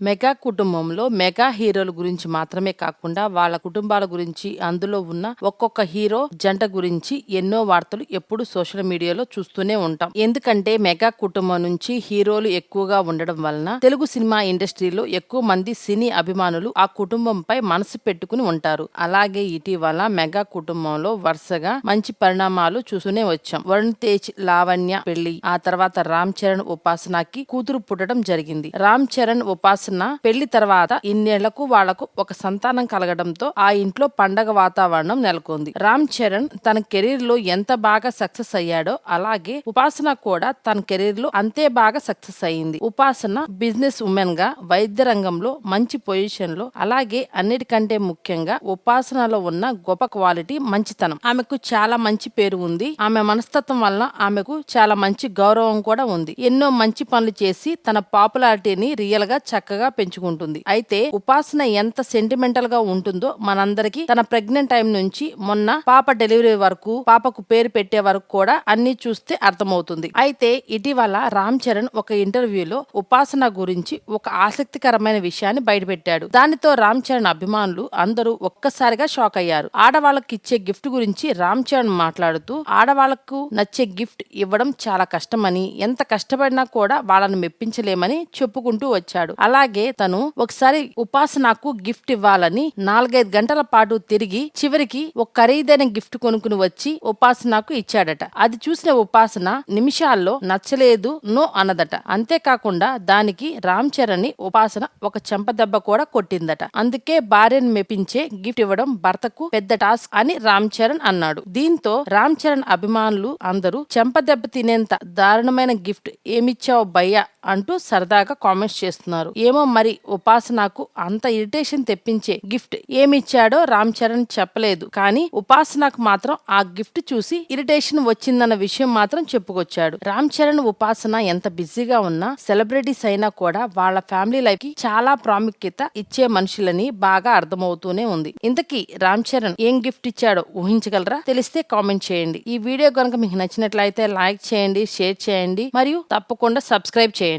Mega కుటుంబంలో mega హీరోల గురించి మాత్రమే కాకుండా వాళ్ళ కుటుంబాల గురించి అందులో ఉన్న ఒక్కొక్క హీరో జంట గురించి ఎన్నో వార్తలు ఎప్పుడు సోషల్ మీడియాలో చూస్తూనే ఉంటాం. ఎందుకంటే మెగా కుటుంబం నుంచి హీరోలు ఎక్కువగా ఉండడం వలన తెలుగు సినిమా ఇండస్ట్రీలో ఎక్కువ మంది సినీ అభిమానులు ఆ కుటుంబంపై మనసు పెట్టుకుని ఉంటారు. అలాగే ఇటీవల మెగా కుటుంబంలో వరుసగా మంచి పరిణామాలు చూస్తూనే వచ్చాం. వరుణ్ తేజ్ లావణ్య పెళ్లి, ఆ తర్వాత రామ్ చరణ్ ఉపాసనకి కూతురు పుట్టడం జరిగింది. రామ్ చరణ్ ఉపాసన పెళ్లి తర్వాత ఇన్నేళ్లకు వాళ్లకు ఒక సంతానం కలగడంతో ఆ ఇంట్లో పండగ వాతావరణం నెలకొంది. రామ్ చరణ్ తన కెరీర్ లో ఎంత బాగా సక్సెస్ అయ్యాడో అలాగే ఉపాసన కూడా తన కెరీర్ లో అంతే బాగా సక్సెస్ అయ్యింది. ఉపాసన బిజినెస్ ఉమెన్ గా వైద్య రంగంలో మంచి పొజిషన్ లో, అలాగే అన్నిటికంటే ముఖ్యంగా ఉపాసనలో ఉన్న గొప్ప క్వాలిటీ మంచితనం. ఆమెకు చాలా మంచి పేరు ఉంది. ఆమె మనస్తత్వం వలన ఆమెకు చాలా మంచి గౌరవం కూడా ఉంది. ఎన్నో మంచి పనులు చేసి తన పాపులారిటీని రియల్ గా చక్కగా పెంచుకుంటుంది. అయితే ఉపాసన ఎంత సెంటిమెంటల్ గా ఉంటుందో మనందరికి తన ప్రెగ్నెంట్ టైం నుంచి మొన్న పాప డెలివరీ వరకు, పాపకు పేరు పెట్టే వరకు కూడా అన్ని చూస్తే అర్థమవుతుంది. అయితే ఇటీవల రామ్ చరణ్ ఒక ఇంటర్వ్యూలో ఉపాసన గురించి ఒక ఆసక్తికరమైన విషయాన్ని బయటపెట్టాడు. దానితో రామ్ చరణ్ అభిమానులు అందరూ ఒక్కసారిగా షాక్ అయ్యారు. ఆడవాళ్ళకి ఇచ్చే గిఫ్ట్ గురించి రామ్ చరణ్ మాట్లాడుతూ, ఆడవాళ్లకు నచ్చే గిఫ్ట్ ఇవ్వడం చాలా కష్టమని, ఎంత కష్టపడినా కూడా వాళ్ళని మెప్పించలేమని చెప్పుకుంటూ వచ్చాడు. అలాగే తను ఒకసారి ఉపాసనకు గిఫ్ట్ ఇవ్వాలని 4-5 గంటల పాటు తిరిగి చివరికి ఒక ఖరీదైన గిఫ్ట్ కొనుక్కుని వచ్చి ఉపాసనకు ఇచ్చాడట. అది చూసిన ఉపాసన నిమిషాల్లో నచ్చలేదు, నో అన్నదట. అంతేకాకుండా దానికి రామ్ చరణ్ ని ఉపాసన ఒక చెంపదెబ్బ కూడా కొట్టిందట. అందుకే భార్యను మెప్పించే గిఫ్ట్ ఇవ్వడం భర్తకు పెద్ద టాస్క్ అని రామ్ చరణ్ అన్నాడు. దీంతో రామ్ చరణ్ అభిమానులు అందరూ చెంపదెబ్బ తినేంత దారుణమైన గిఫ్ట్ ఏమిచ్చావు భయ్యా అంటూ సరదాగా కామెంట్స్ చేస్తున్నారు. ఏమో మరి ఉపాసనకు అంత ఇరిటేషన్ తెప్పించే గిఫ్ట్ ఏమిచ్చాడో రామ్ చరణ్ చెప్పలేదు. కానీ ఉపాసనకు మాత్రం ఆ గిఫ్ట్ చూసి ఇరిటేషన్ వచ్చిందన్న విషయం మాత్రం చెప్పుకొచ్చాడు. రామ్ చరణ్ ఉపాసన ఎంత బిజీగా ఉన్నా, సెలబ్రిటీస్ అయినా కూడా వాళ్ళ ఫ్యామిలీ లైఫ్ కి చాలా ప్రాముఖ్యత ఇచ్చే మనుషులని బాగా అర్థమవుతూనే ఉంది. ఇంతకీ రామ్ చరణ్ ఏం గిఫ్ట్ ఇచ్చాడో ఊహించగలరా? తెలిస్తే కామెంట్ చేయండి. ఈ వీడియో కనుక మీకు నచ్చినట్లయితే లైక్ చేయండి, షేర్ చేయండి మరియు తప్పకుండా సబ్స్క్రైబ్ చేయండి.